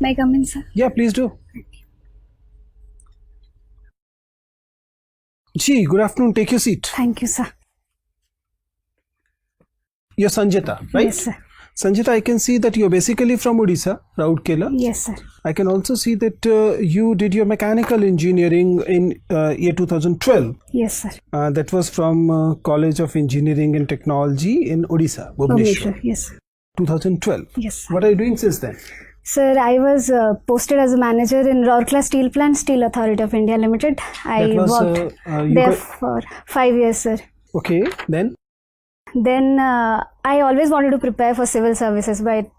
May I come in, sir? Yeah, please do. Ji, good afternoon. Take your seat. Thank you, sir. You're Sanjita, right? Yes, sir. Sanjita, I can see that you're basically from Odisha, Raurkela. Yes, sir. I can also see that you did your mechanical engineering in year 2012. Yes, sir. That was from College of Engineering and Technology in Odisha, Bhubaneswar. Yes. 2012. Yes, sir. What are you doing since then? Sir, I was posted as a manager in Rourkela Steel Plant, Steel Authority of India Limited. I worked there for 5 years, sir. Okay, then? Then I always wanted to prepare for civil services, but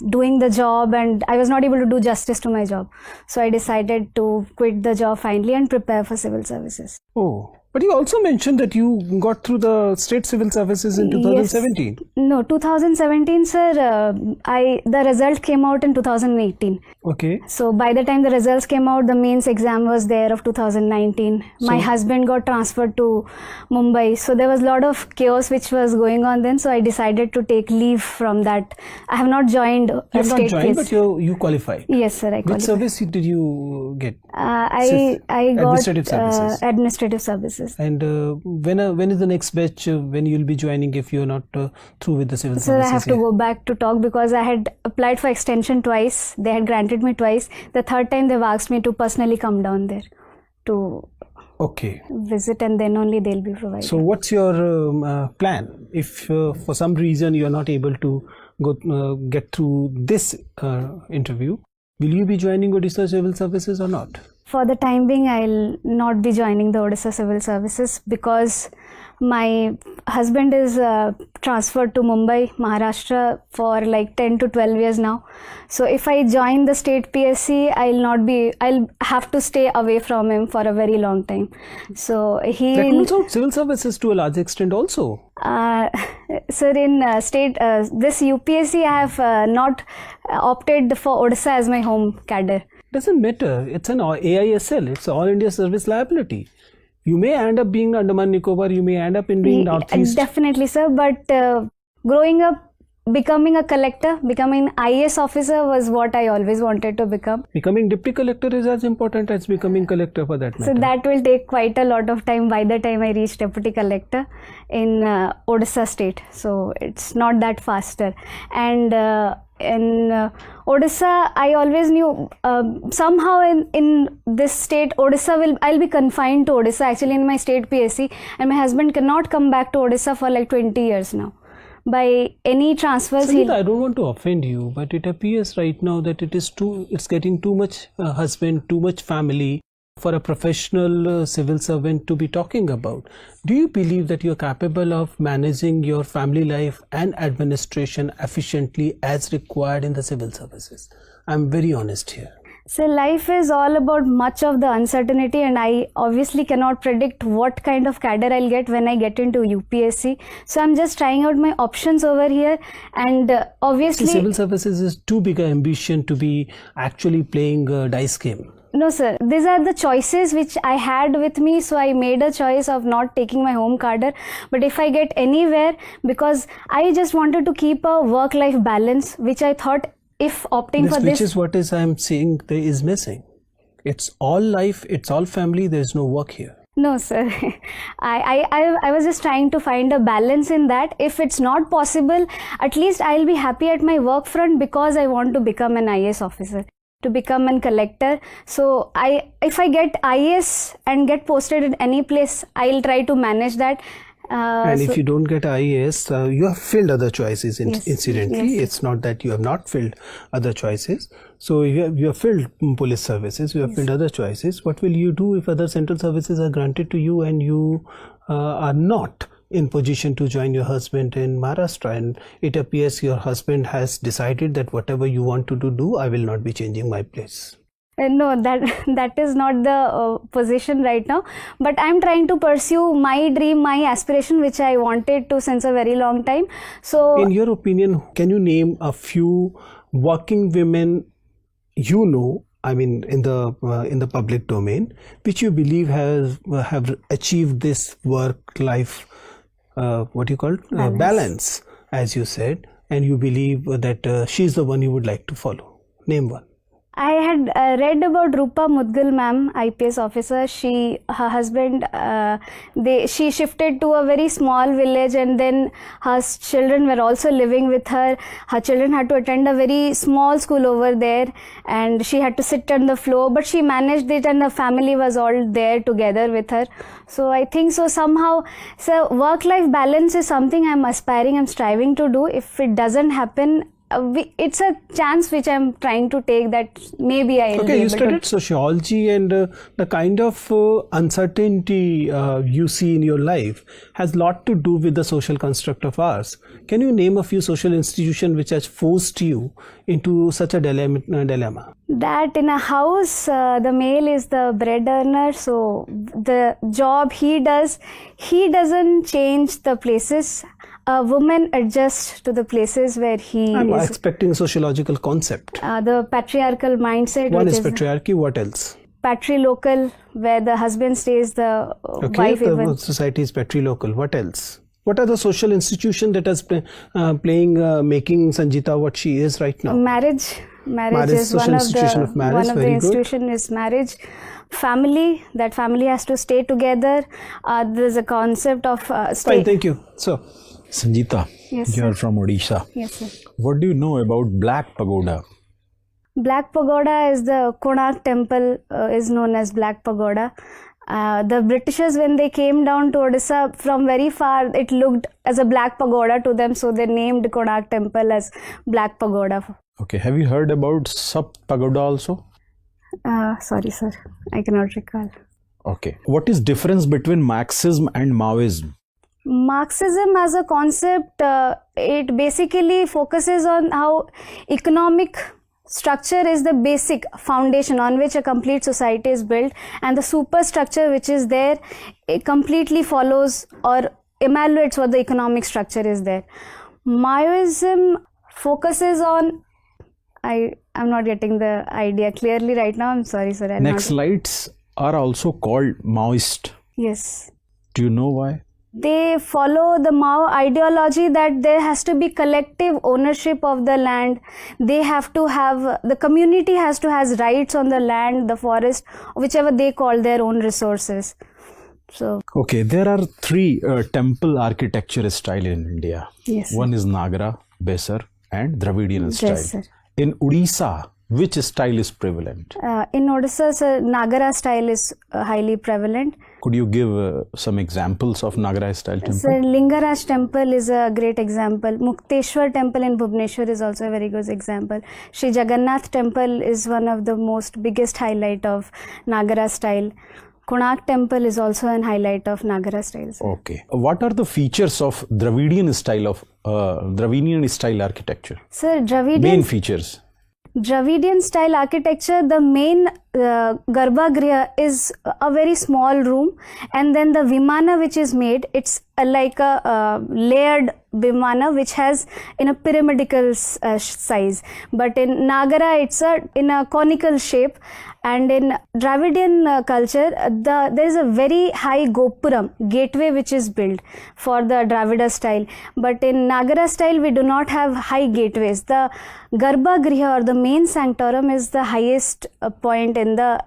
doing the job, and I was not able to do justice to my job. So I decided to quit the job finally and prepare for civil services. Oh, but you also mentioned that you got through the state civil services in 2017. Yes. No, 2017, sir. The result came out in 2018. Okay. So by the time the results came out, the mains exam was there of 2019. My husband got transferred to Mumbai. So there was a lot of chaos which was going on then. So I decided to take leave from that. I have not joined You have not joined, but you qualified. Yes, sir. I qualified. Which service did you get? I got administrative services. Administrative services. And when is the next batch when you'll be joining if you're not through with the civil services? So I have to go back to talk because I had applied for extension twice. They had granted me twice. The third time they've asked me to personally come down there to visit, and then only they'll be provided. So what's your plan if for some reason you're not able to get through this interview? Will you be joining Odisha Civil Services or not? For the time being, I'll not be joining the Odisha Civil Services because my husband is transferred to Mumbai, Maharashtra for like 10 to 12 years now. So if I join the state PSC, I'll have to stay away from him for a very long time. So That rules out civil services to a large extent also. Sir, in this UPSC, I have not opted for Odisha as my home cadre. Doesn't matter. It's an AISL. It's All India Service Liability. You may end up being Andaman Nicobar. You may end up in being Northeast. Definitely, sir. But growing up, becoming a collector, becoming an IAS officer was what I always wanted to become. Becoming deputy collector is as important as becoming collector for that matter. So that will take quite a lot of time by the time I reach deputy collector in Odisha state. So it's not that faster. And in Odisha, I always knew somehow in this state, I'll be confined to Odisha actually in my state PSC, and my husband cannot come back to Odisha for like 20 years now. By any transfers, Sanjita, I don't want to offend you, but it appears right now that it's getting too much husband, too much family for a professional civil servant to be talking about. Do you believe that you're capable of managing your family life and administration efficiently as required in the civil services? I'm very honest here. So life is all about much of the uncertainty, and I obviously cannot predict what kind of cadre I'll get when I get into UPSC. So I'm just trying out my options over here, and obviously civil services is too big an ambition to be actually playing a dice game. No, sir. These are the choices which I had with me. So I made a choice of not taking my home cadre. But if I get anywhere, because I just wanted to keep a work-life balance, which I thought if opting for this, which is what I'm saying there is missing. It's all life, it's all family, there's no work here. No, sir. I was just trying to find a balance in that. If it's not possible, at least I'll be happy at my work front because I want to become an IAS officer, to become a collector. So if I get IAS and get posted in any place, I'll try to manage that. And if you don't get IAS, you have filled other choices incidentally. Yes. It's not that you have not filled other choices. So you have filled police services, you have filled other choices. What will you do if other central services are granted to you and you are not in position to join your husband in Maharashtra, and it appears your husband has decided that whatever you want to do, I will not be changing my place? No, that is not the position right now, but I'm trying to pursue my dream, my aspiration, which I wanted to since a very long time. So in your opinion, can you name a few working women you know, I mean in the public domain, which you believe have achieved this work-life balance, as you said, and you believe that she's the one you would like to follow? Name one. I had read about Rupa Mudgal ma'am, IPS officer. Her husband, she shifted to a very small village, and then her children were also living with her. Her children had to attend a very small school over there, and she had to sit on the floor, but she managed it, and the family was all there together with her. So I think so somehow, so work-life balance is something I'm striving to do. If it doesn't happen, it's a chance which I'm trying to take, that maybe I'll be you able studied to. sociology, and the kind of uncertainty you see in your life has a lot to do with the social construct of ours. Can you name a few social institutions which has forced you into such a dilemma? That in a house, the male is the bread earner, so the job he does, he doesn't change the places. A woman adjusts to the places where I'm is. expecting a sociological concept. The patriarchal mindset. One which is patriarchy, what else? Patrilocal, where the husband stays, the wife the even. society is patrilocal. What else? What are the social institutions that is making Sanjita what she is right now? Marriage is social institution of marriage. One of the institution is marriage. Family, that family has to stay together. There's a concept of Fine, thank you. So, Sanjita, Yes, you are sir. from Odisha. Yes, sir. What do you know about Black Pagoda? Black Pagoda is the Konark temple, is known as Black Pagoda. The Britishers, when they came down to Odisha from very far, it looked as a black pagoda to them, so they named Konark temple as Black Pagoda. Okay, have you heard about Sub Pagoda also? Sorry, sir, I cannot recall. Okay. What is difference between Marxism and Maoism? Marxism as a concept, it basically focuses on how economic structure is the basic foundation on which a complete society is built, and the superstructure which is there, it completely follows or evaluates what the economic structure is there. Maoism focuses on, I'm not getting the idea clearly right now. I'm sorry, sir. Naxalites are also called Maoist. Yes. Do you know why? They follow the Mao ideology that there has to be collective ownership of the land. They have to have, the community has to have rights on the land, the forest, whichever they call their own resources. So, Okay, there are three temple architecture style in India. yes, sir. One is Nagara, Besar and Dravidian style. Yes, sir. In Odisha, which style is prevalent? In Odisha, sir, Nagara style is highly prevalent. Could you give some examples of Nagara style temple? Sir, Lingaraj temple is a great example. Mukteshwar temple in Bhubaneswar is also a very good example. Sri Jagannath temple is one of the most biggest highlight of Nagara style. Konark temple is also an highlight of Nagara style. Sir. Okay. What are the features of Dravidian style architecture? Sir, Main features. Dravidian style architecture, the main Garbhagriha is a very small room, and then the Vimana which is made, it's like a layered Vimana which has in a pyramidal size. But in Nagara, it's in a conical shape. And in Dravidian culture, there is a very high Gopuram, gateway which is built for the Dravida style. But in Nagara style, we do not have high gateways. The Garbhagriha or the main sanctorum is the highest point in the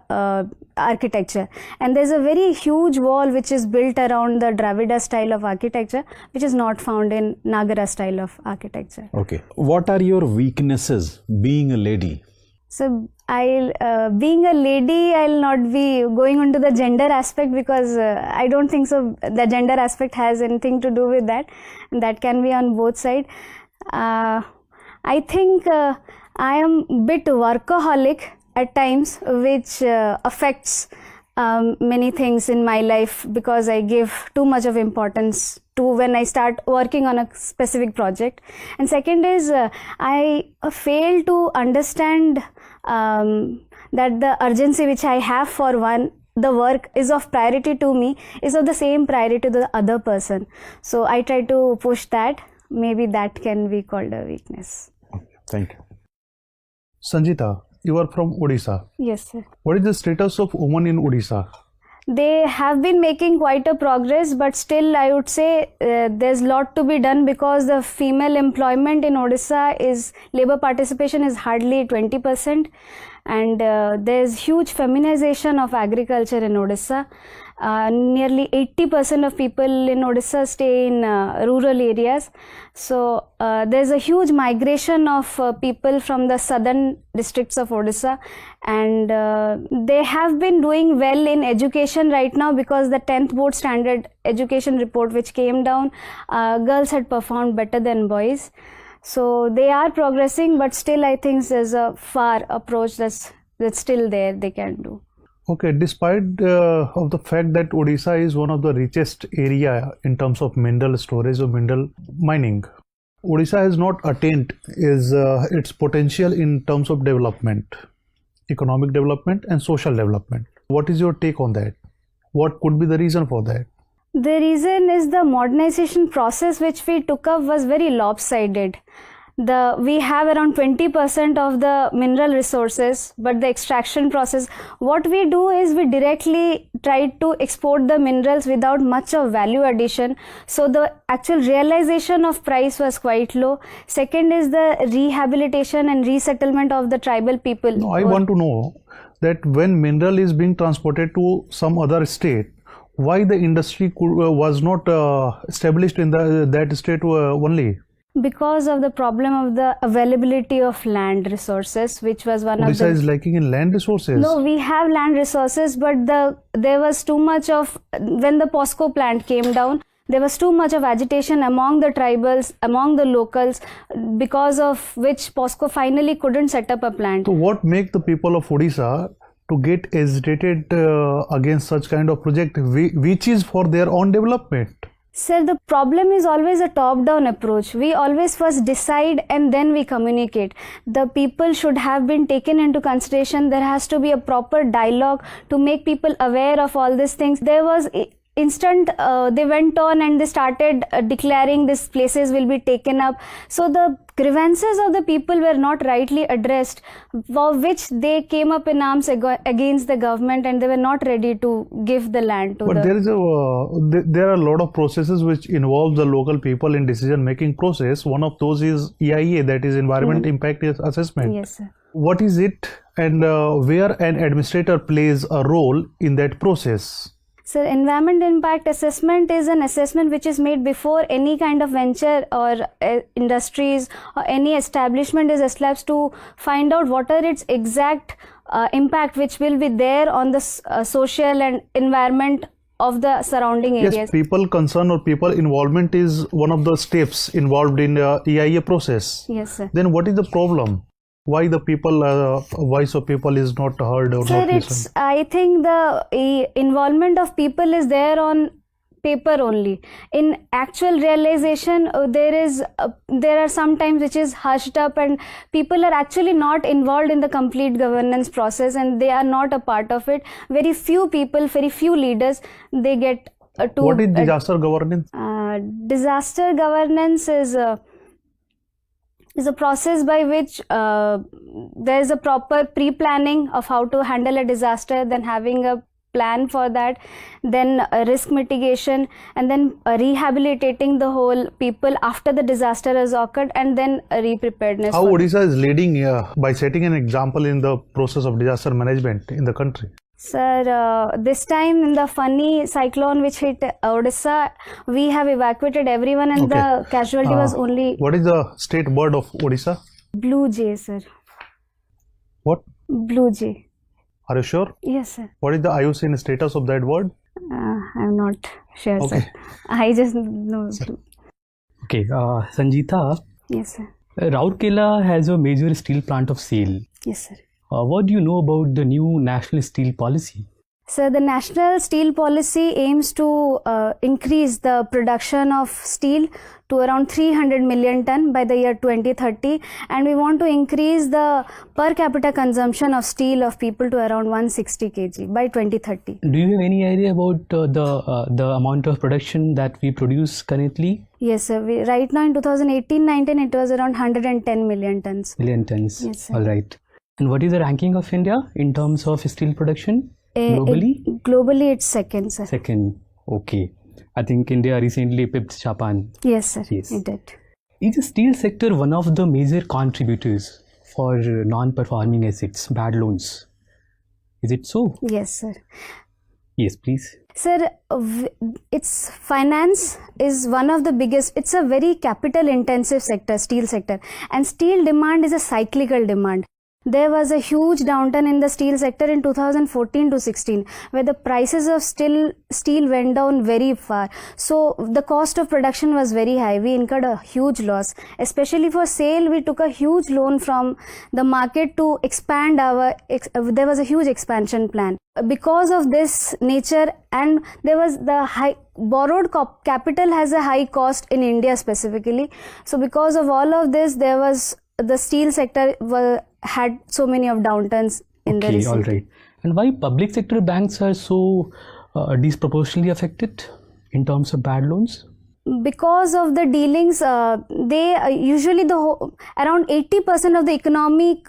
architecture. And there is a very huge wall which is built around the Dravida style of architecture, which is not found in Nagara style of architecture. Okay. What are your weaknesses being a lady? So, being a lady, I'll not be going into the gender aspect, because I don't think so the gender aspect has anything to do with that. That can be on both sides. I think I am a bit workaholic at times, which affects many things in my life, because I give too much of importance to when I start working on a specific project. And second is I fail to understand that the urgency which I have for the work is of priority to me, is of the same priority to the other person. So I try to push that. Maybe that can be called a weakness. Thank you. Sanjita, you are from Odisha. Yes, sir. What is the status of women in Odisha? They have been making quite a progress, but still I would say there's a lot to be done, because the female employment in Odisha labor participation is hardly 20%, and there's huge feminization of agriculture in Odisha. Nearly 80% of people in Odisha stay in rural areas. So there's a huge migration of people from the southern districts of Odisha, and they have been doing well in education right now, because the 10th board standard education report which came down, girls had performed better than boys. So they are progressing, but still I think there's a far approach that's still there they can do. Okay, despite of the fact that Odisha is one of the richest area in terms of mineral storage or mineral mining, Odisha has not attained its potential in terms of development, economic development and social development. What is your take on that? What could be the reason for that? The reason is the modernization process which we took up was very lopsided. We have around 20% of the mineral resources, but the extraction process, what we do is we directly try to export the minerals without much of value addition. So the actual realization of price was quite low. Second is the rehabilitation and resettlement of the tribal people. No, I want to know that when mineral is being transported to some other state, why the industry was not established in that state only? Because of the problem of the availability of land resources, which was one Odisha of the... is lacking in land resources. No, we have land resources, but there was too much of... When the POSCO plant came down, there was too much of agitation among the tribals, among the locals, because of which POSCO finally couldn't set up a plant. So what make the people of Odisha to get agitated against such kind of project, which is for their own development? Sir, the problem is always a top-down approach. We always first decide and then we communicate. The people should have been taken into consideration. There has to be a proper dialogue to make people aware of all these things. There was instant, they went on and they started declaring these places will be taken up. So the grievances of the people were not rightly addressed, for which they came up in arms against the government, and they were not ready to give the land to But there are a lot of processes which involve the local people in decision making process. One of those is EIA, that is Environment Impact Assessment. Yes, sir. What is it, and where an administrator plays a role in that process? So environment impact assessment is an assessment which is made before any kind of venture or industries or any establishment is established, to find out what are its exact impact which will be there on the social and environment of the surrounding areas. Yes, people concern or people involvement is one of the steps involved in EIA process. Yes, sir. Then what is the problem? Why the people, voice of people is not heard or Sir, not listened? I think the involvement of people is there on paper only. In actual realization, there are some times which is hushed up, and people are actually not involved in the complete governance process, and they are not a part of it. Very few people, very few leaders, they get to... What is disaster governance? Disaster governance is a process by which there is a proper pre-planning of how to handle a disaster, then having a plan for that, then risk mitigation, and then rehabilitating the whole people after the disaster has occurred, and then re-preparedness. How Odisha is leading by setting an example in the process of disaster management in the country? Sir, this time in the Fani cyclone which hit Odisha, we have evacuated everyone, and the casualty was only... What is the state bird of Odisha? Blue jay, sir. What? Blue jay. Are you sure? Yes, sir. What is the IUCN status of that bird? I'm not sure, sir. I just know. Okay, Sanjita. Yes, sir. Rourkela has a major steel plant of SAIL. Yes, sir. What do you know about the new national steel policy? So the national steel policy aims to increase the production of steel to around 300 million ton by the year 2030, and we want to increase the per capita consumption of steel of people to around 160 kg by 2030. Do you have any idea about the amount of production that we produce currently? Yes, sir. Right now in 2018-19 it was around 110 million tons. Million tons. Yes, sir. All right. And what is the ranking of India in terms of steel production? Globally? Globally, it's second, sir. Second. Okay. I think India recently pipped Japan. Yes, sir. Yes. It did. Is the steel sector one of the major contributors for non-performing assets, bad loans? Is it so? Yes, sir. Yes, please. Sir, its finance is one of the biggest. It's a very capital intensive sector, steel sector, and steel demand is a cyclical demand. There was a huge downturn in the steel sector in 2014 to 16, where the prices of steel went down very far. So the cost of production was very high. We incurred a huge loss. Especially for SAIL, we took a huge loan from the market to expand there was a huge expansion plan. Because of this nature, and there was the high borrowed capital has a high cost in India specifically. So because of all of this, there was the steel sector had so many of downturns in the recent. All right. And why public sector banks are so disproportionately affected in terms of bad loans? Because of the dealings, they usually around 80% of the economic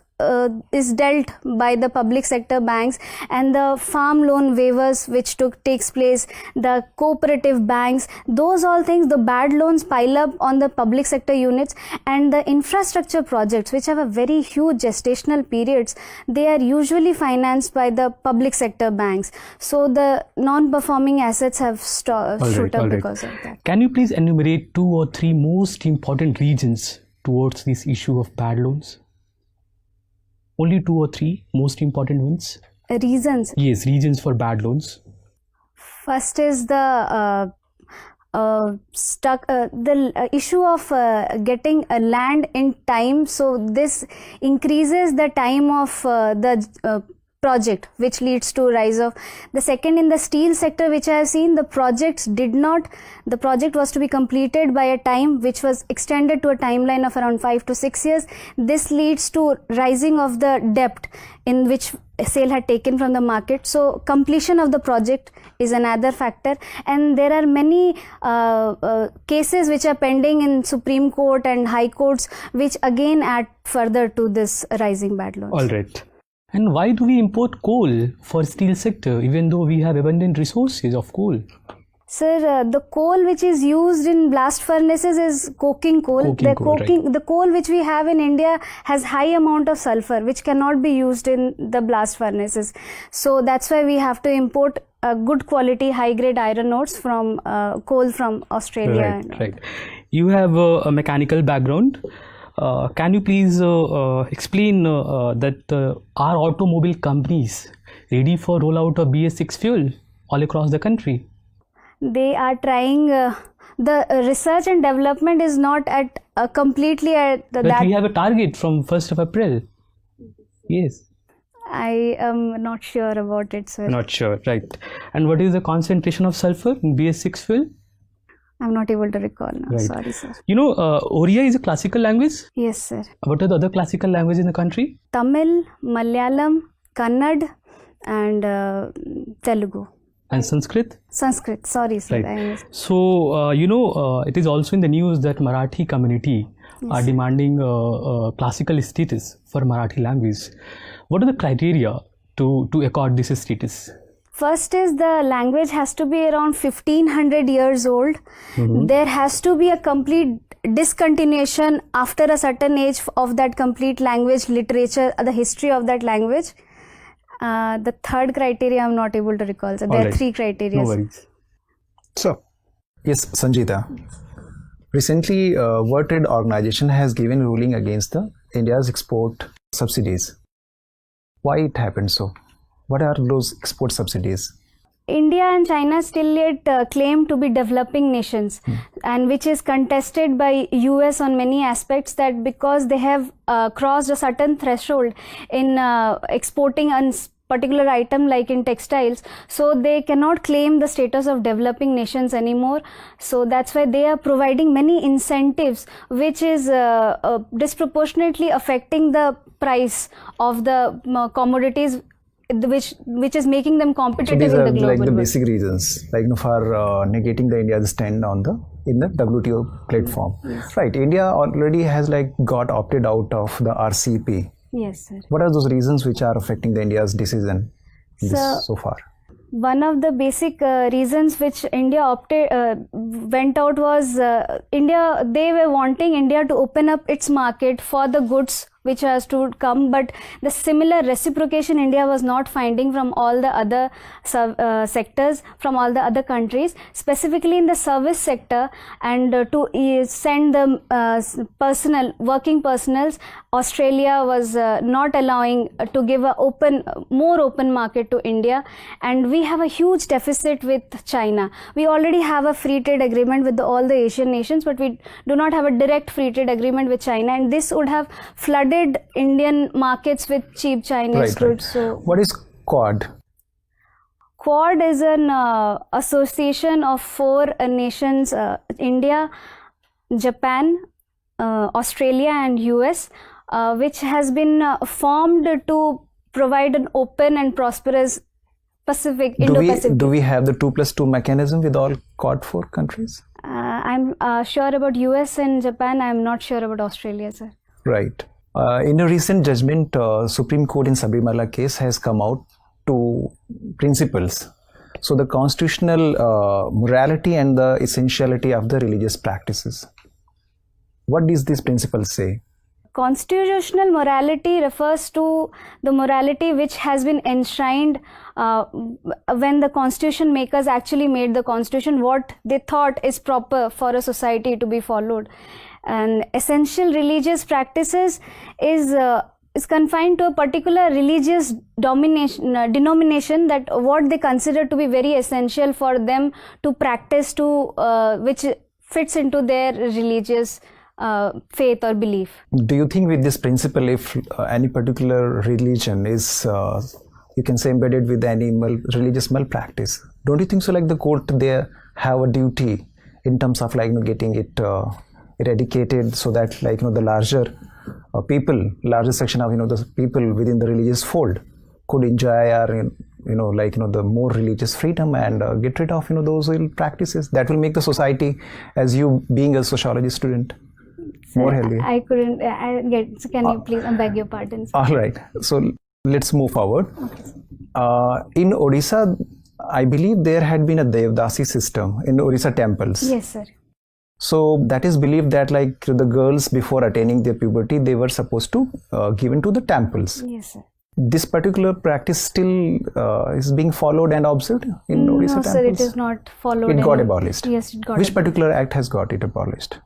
is dealt by the public sector banks, and the farm loan waivers which takes place, the cooperative banks, those all things, the bad loans pile up on the public sector units, and the infrastructure projects which have a very huge gestational periods, they are usually financed by the public sector banks. So the non-performing assets have shoot up because of that. Can you please enumerate 2 or 3 most important reasons towards this issue of bad loans? Only 2 or 3 most important ones? Reasons? Yes, reasons for bad loans. First is the issue of getting a land in time. So this increases the time of the project, which leads to rise of the second. In the steel sector, which I have seen, the project was to be completed by a time which was extended to a timeline of around 5 to 6 years. This leads to rising of the debt in which SAIL had taken from the market. So completion of the project is another factor, and there are many cases which are pending in Supreme Court and High Courts, which again add further to this rising bad loans. All right. And why do we import coal for steel sector even though we have abundant resources of coal? Sir, the coal which is used in blast furnaces is coking coal. The coal which we have in India has high amount of sulfur, which cannot be used in the blast furnaces. So that's why we have to import good quality high grade iron ores from coal from Australia. Right. You have a mechanical background. Can you please explain that are automobile companies ready for rollout of BS6 fuel all across the country? They are trying. The research and development is not at completely at But we have a target from 1st of April. Yes. I am not sure about it, sir. Not sure, right. And what is the concentration of sulfur in BS6 fuel? I'm not able to recall now. Right. Sorry, sir. You know, Oriya is a classical language. Yes, sir. What are the other classical languages in the country? Tamil, Malayalam, Kannada, and Telugu. And Sanskrit? Sanskrit, sorry, sir. Right. So, it is also in the news that Marathi community are demanding classical status for Marathi language. What are the criteria to accord this status? First is the language has to be around 1500 years old. There has to be a complete discontinuation after a certain age of that complete language, literature, the history of that language. The third criteria I'm not able to recall. So there are 3 criteria. No worries. So, yes, Sanjita. Recently, World Trade Organization has given ruling against the India's export subsidies. Why it happened so? What are those export subsidies? India and China still yet claim to be developing nations, and which is contested by US on many aspects, that because they have crossed a certain threshold in exporting a particular item like in textiles, so they cannot claim the status of developing nations anymore. So that's why they are providing many incentives which is disproportionately affecting the price of the commodities, which is making them competitive so these in are the global like the world. basic reasons, like for negating the India's stand on in the WTO platform. Yes. Right. India already has got opted out of the RCP. Yes, sir. What are those reasons which are affecting the India's decision? this so far? One of the basic reasons which India went out was they were wanting India to open up its market for the goods which has to come, but the similar reciprocation India was not finding from all the other sectors, from all the other countries, specifically in the service sector, and to send the working personals. Australia was not allowing to give a more open market to India, and we have a huge deficit with China. We already have a free trade agreement with all the Asian nations, but we do not have a direct free trade agreement with China, and this would have flooded Indian markets with cheap Chinese goods. So, what is Quad? Quad is an association of 4 nations: India, Japan, Australia, and US, which has been formed to provide an open and prosperous Pacific, Indo-Pacific. Do we have the 2+2 mechanism with all Quad 4 countries? I'm sure about US and Japan. I'm not sure about Australia, sir. Right. In a recent judgment, Supreme Court in Sabrimala case has come out to principles. So the constitutional morality and the essentiality of the religious practices. What does this principle say? Constitutional morality refers to the morality which has been enshrined when the constitution makers actually made the constitution, what they thought is proper for a society to be followed. And essential religious practices is confined to a particular religious denomination, that what they consider to be very essential for them to practice, which fits into their religious faith or belief. Do you think with this principle, if any particular religion is, you can say, embedded with any religious malpractice, don't you think so, like the court there have a duty in terms of getting it eradicated, so that the larger section of the people within the religious fold could enjoy our the more religious freedom and get rid of those ill practices that will make the society, as you being a sociology student, more healthy? I couldn't get. So can you please? I beg your pardon, sir. All right. So let's move forward. In Odisha, I believe there had been a Devdasi system in Odisha temples. Yes, sir. So that is believed that the girls before attaining their puberty, they were supposed to given to the temples. Yes, sir. This particular practice still is being followed and observed in Odisha temples? No, sir, it is not followed. It got abolished. Yes, it got Which abolished. particular act has got it abolished?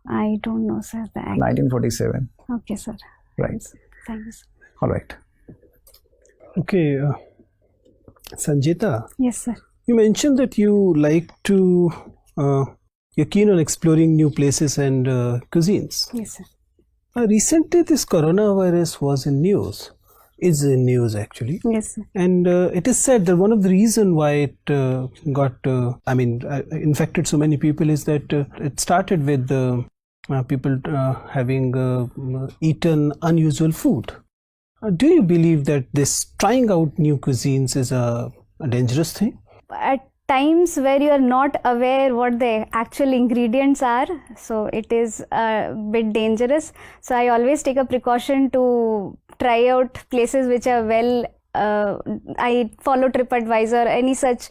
I don't know, sir. The act. 1947. Okay, sir. Right. Thank you, sir. All right. Okay, Sanjita, Yes, sir. you mentioned that you like to, you're keen on exploring new places and cuisines. Yes, sir. Recently, this coronavirus was in news. Is in news actually. Yes, sir. And it is said that one of the reasons why it infected so many people is that it started with people having eaten unusual food. Do you believe that this trying out new cuisines is a dangerous thing? At times where you are not aware what the actual ingredients are, so it is a bit dangerous. So I always take a precaution to try out places which are I follow TripAdvisor, any such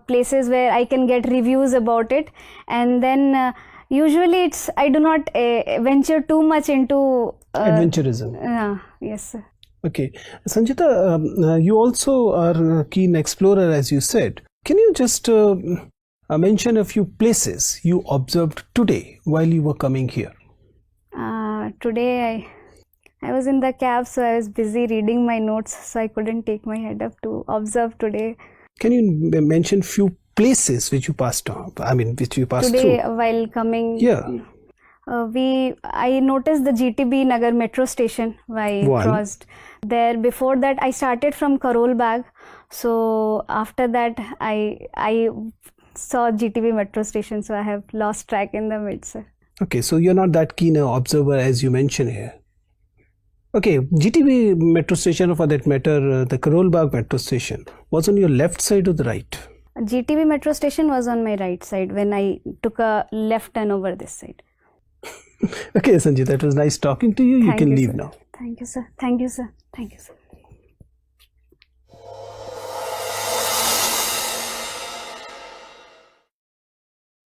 places where I can get reviews about it, and then usually I do not venture too much into adventurism. Yes, sir. Okay, Sanjita, you also are a keen explorer, as you said. Can you just mention a few places you observed today while you were coming here? Today I was in the cab, so I was busy reading my notes, so I couldn't take my head up to observe today. Can you mention few places which you passed on? Which you passed today through? While coming. Yeah. I noticed the GTB Nagar metro station I crossed there. Before that, I started from Karol Bagh. So after that, I saw GTB metro station. So I have lost track in the mid, sir. Okay, so you're not that keen an observer as you mentioned here. Okay, GTB metro station, or for that matter, the Karol Bagh metro station was on your left side or the right? GTB metro station was on my right side when I took a left turn over this side. Okay, Sanjay, that was nice talking to you. You can leave sir. now. Thank you, sir. Thank you, sir. Thank you, sir.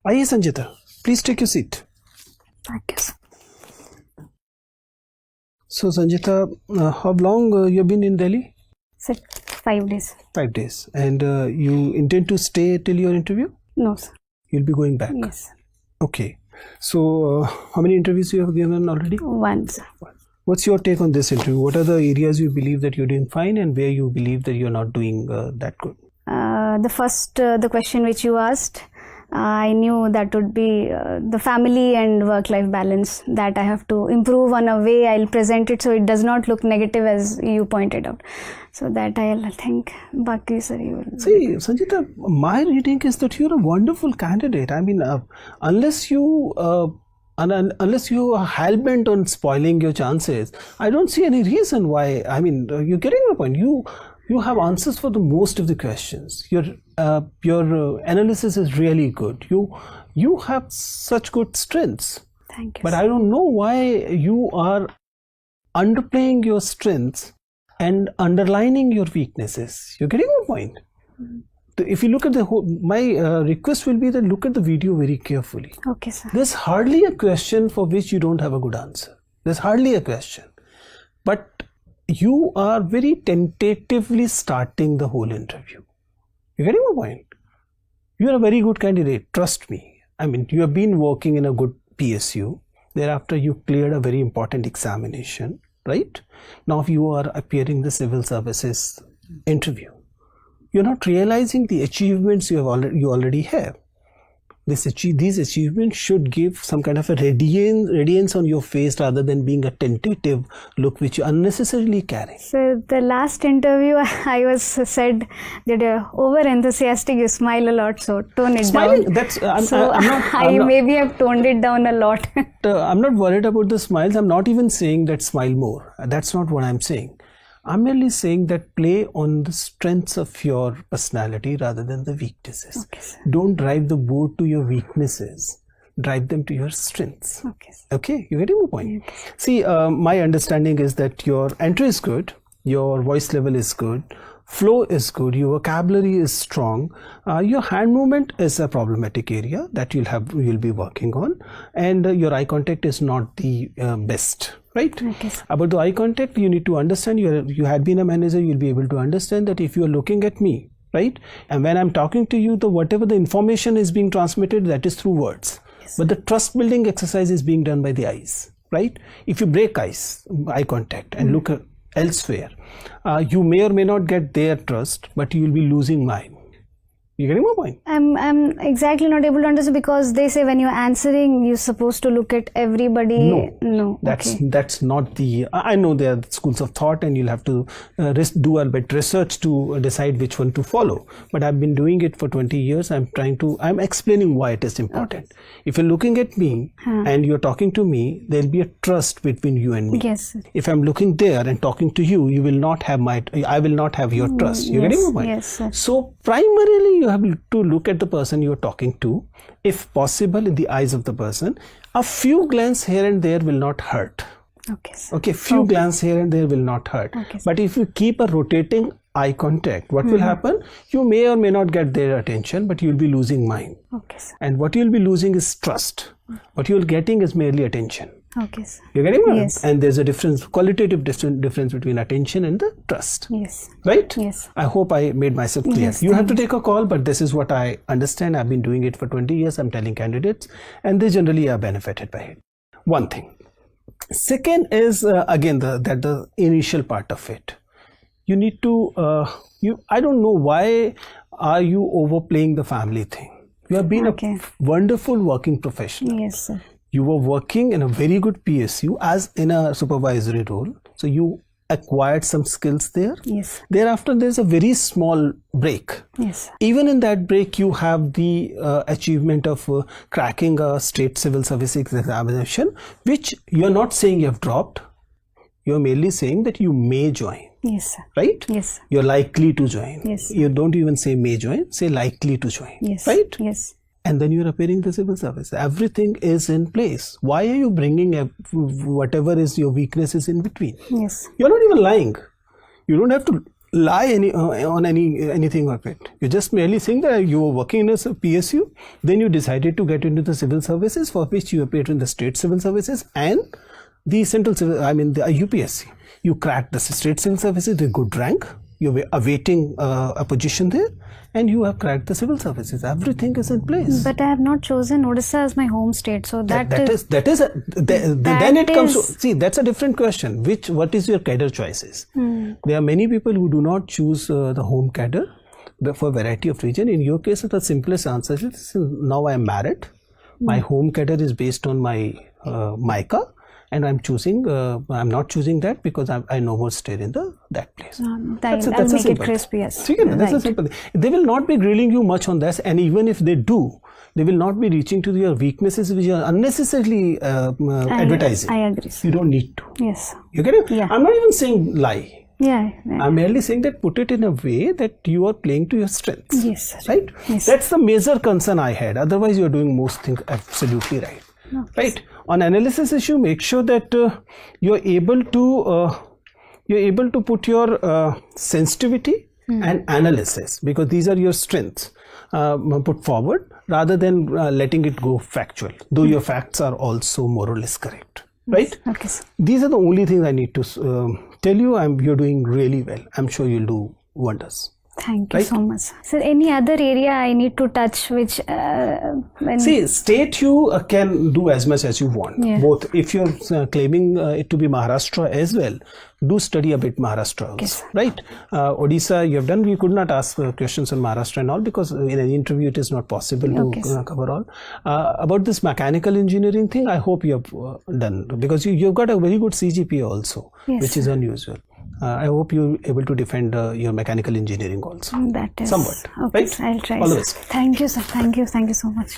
आइए Sanjita, please take your seat. Thank you, sir. So Sanjita, how long you have been in Delhi? Sir, 5 days. 5 days. And you intend to stay till your interview? No, sir. You'll be going back? Yes, sir. Okay. So how many interviews you have given already? 1, sir. What's your take on this interview? What are the areas you believe that you're doing fine and where you believe that you're not doing that good? The first, the question which you asked, I knew that would be the family and work-life balance that I have to improve on a way I'll present it so it does not look negative as you pointed out. So that I'll think. Baki sir, you will. See, Sanjita, my reading is that you're a wonderful candidate. I mean, unless you are hell-bent on spoiling your chances, I don't see any reason why. I mean, you're getting my point. You have answers for the most of the questions. Your analysis is really good. You have such good strengths. Thank you. But sir. I don't know why you are underplaying your strengths and underlining your weaknesses. You're getting my point. If you look at the whole, my request will be that look at the video very carefully. Okay, sir. There's hardly a question for which you don't have a good answer. There's hardly a question. But you are very tentatively starting the whole interview. You're getting my point? You're a very good candidate, trust me. I mean, you have been working in a good PSU. Thereafter, you cleared a very important examination, right? Now you are appearing the civil services interview. You're not realizing the achievements you already have. These achievements should give some kind of a radiance on your face rather than being a tentative look which you unnecessarily carry. So the last interview I was said that over enthusiastic, you smile a lot, so tone it Smiling, down. that's I maybe have toned it down a lot. I'm not worried about the smiles. I'm not even saying that smile more. That's not what I'm saying. I'm merely saying that play on the strengths of your personality rather than the weaknesses. Okay, sir. Don't drive the boat to your weaknesses. Drive them to your strengths. Okay, sir. Okay, you getting my point? Okay. See, my understanding is that your entry is good, your voice level is good, flow is good, your vocabulary is strong, your hand movement is a problematic area that you'll be working on, and your eye contact is not the best. Right? Okay. About the eye contact, you need to understand, you had been a manager, you'll be able to understand that if you are looking at me, right? And when I'm talking to you, whatever the information is being transmitted, that is through words. Yes. But the trust building exercise is being done by the eyes, right? If you break eye contact and look elsewhere, you may or may not get their trust, but you will be losing mine. You getting my point? I'm exactly not able to understand because they say when you're answering, you're supposed to look at everybody. No. That's not the. I know there are schools of thought, and you'll have to do a bit research to decide which one to follow. But I've been doing it for 20 years. I'm explaining why it is important. Okay. If you're looking at me and you're talking to me, there'll be a trust between you and me. Yes, sir. If I'm looking there and talking to you, I will not have your trust. You're getting my point? Yes, sir. So primarily, you have to look at the person you're talking to, if possible in the eyes of the person. A few glances here and there will not hurt. Okay, sir. Okay, few glances here and there will not hurt. Okay, but if you keep a rotating eye contact, what will happen? You may or may not get their attention, but you'll be losing mine. Okay, sir. And what you'll be losing is trust. What you're getting is merely attention. Okay, sir. You're getting what? Yes. And there's a qualitative difference between attention and the trust. Yes. Right? Yes. I hope I made myself clear. Yes, you have to take a call, but this is what I understand. I've been doing it for 20 years. I'm telling candidates, and they generally are benefited by it. One thing. Second is again the initial part of it. You need to. I don't know why are you overplaying the family thing. You have been a wonderful working professional. Yes, sir. You were working in a very good PSU as in a supervisory role. So you acquired some skills there. Yes. Thereafter, there's a very small break. Yes. Even in that break, you have the achievement of cracking a state civil service examination, which you're not saying you have dropped. You're merely saying that you may join. Yes, sir. Right? Yes. You're likely to join. Yes. You don't even say may join, say likely to join. Yes. Right? Yes. And then you're appearing the civil service. Everything is in place. Why are you bringing whatever is your weaknesses in between? Yes. You're not even lying. You don't have to lie on anything of it. You're just merely saying that you were working in a PSU, then you decided to get into the civil services, for which you appeared in the state civil services and the central civil, the UPSC. You cracked the state civil services with good rank. You were awaiting a position there, and you have cracked the civil services. Everything is in place. But I have not chosen Odisha as my home state, so then it comes to, see, that's a different question. What is your cadre choices? There are many people who do not choose the home cadre for a variety of reasons. In your case, the simplest answer is, now I am married. My home cadre is based on my MICA. And I'm not choosing that because I no more stay in that place. That's I'll make it crisp, yes. That's a simple thing. They will not be grilling you much on this, and even if they do, they will not be reaching to your weaknesses which are unnecessarily advertising. I agree. You don't need to. Yes. You get it? Yeah. I'm not even saying lie. Yeah. I'm merely saying that put it in a way that you are playing to your strengths. Yes. Right? Yes. That's the major concern I had. Otherwise, you're doing most things absolutely right. Okay. Right. On analysis issue, make sure that you're able to put your sensitivity and analysis, because these are your strengths, put forward rather than letting it go factual, though your facts are also more or less correct. Right? Okay, sir. These are the only things I need to tell you. You're doing really well. I'm sure you'll do wonders. Thank you so much. So, any other area I need to touch which... See, state you can do as much as you want. Yeah. Both. If you're claiming it to be Maharashtra as well, do study a bit Maharashtra also. Yes. Right? Odisha, you have done. You could not ask questions on Maharashtra and all, because in an interview it is not possible to cover all. About this mechanical engineering thing, I hope you have done, because you've got a very good CGPA also, which is unusual. I hope you're able to defend your mechanical engineering also. That is somewhat. okay. Right? I'll try. All the best. Thank you, sir. Thank you so much.